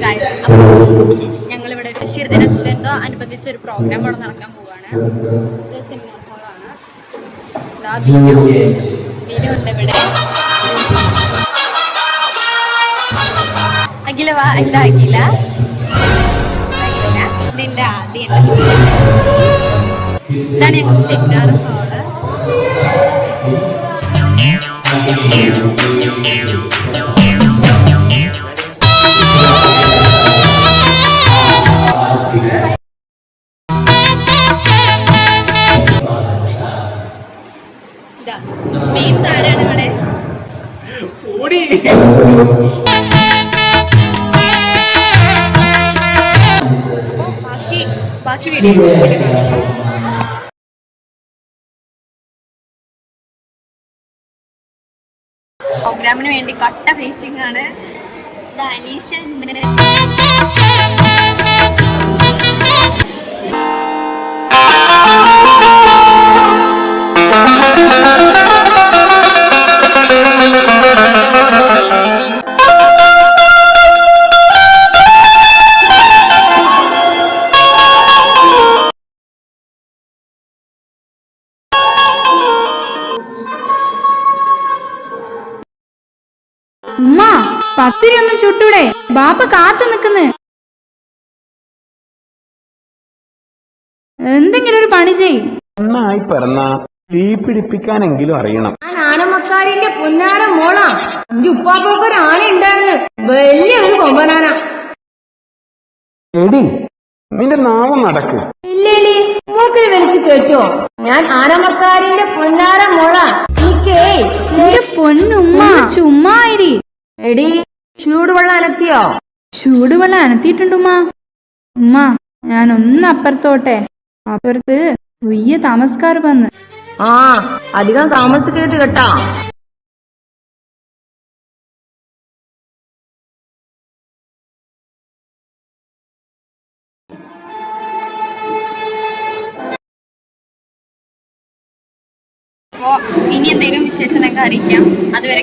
Guys, അപ്പോൾ ഞങ്ങളിവിടെ ഒരു ബഷീർ ദിനത്തിനെന്തോ അനുബന്ധിച്ച് ഒരു പ്രോഗ്രാം ഇവിടെ നടക്കാൻ പോവുകയാണ്. ഇത് സെമിനാർ ഹാളാണ്. വീഡിയോ ഉണ്ട് ഇവിടെ. അഖില വാ. എന്താ അഖില? ഇതിൻ്റെ ആദ്യം ഇതാണ് ഞങ്ങൾ സെമിനാർ ഹാള്. മെയിൻ താരാണ് ഇവിടെ. ബാക്കി വീഡിയോ പ്രോഗ്രാമിന് വേണ്ടി കട്ട വെയിറ്റിംഗ് ആണ്. ഉമ്മ, പത്തിരി ഒന്ന് ചുട്ടൂടെ? ബാപ്പ കാത്തു നിൽക്കുന്നു. എന്തെങ്കിലും ഒരു പണി ചെയ്. നന്നായി പറഞ്ഞ തീ പിടിപ്പിക്കാനെങ്കിലും അറിയണം. ഞാൻ ആനമക്കാരിന്റെ പൊന്നാര മോളാ. എന്റെ ഉപ്പാപ്പൊക്കെ ഒരു ആന ഉണ്ടായിരുന്നു, വലിയൊരു കൊമ്പനാന. എടി, നിന്റെ നാമം നടക്ക്. ഇല്ലേലി, മൂക്കിൽ വലിച്ചു ചോദിച്ചോ? ഞാൻ ആനമക്കാരിന്റെ പൊന്നാര മോളാ. എന്റെ പൊന്നുമ്മ ചുമ്മായിരി. എടി, ചൂടുവെള്ളം അനത്തിയോ? ചൂടുവെള്ളം അനത്തിയിട്ടുണ്ടുമ്മ. ഉമ്മ, ഞാൻ ഒന്ന് അപ്പുറത്തോട്ടെ. അപ്പുറത്ത് വലിയ താമസക്കാർ വന്ന്. ആ, അധികം താമസിക്കരുത് കേട്ടാ. അപ്പോൾ ഇനി എന്തെങ്കിലും വിശേഷങ്ങളൊക്കെ അറിയിക്കാം. അതുവരെ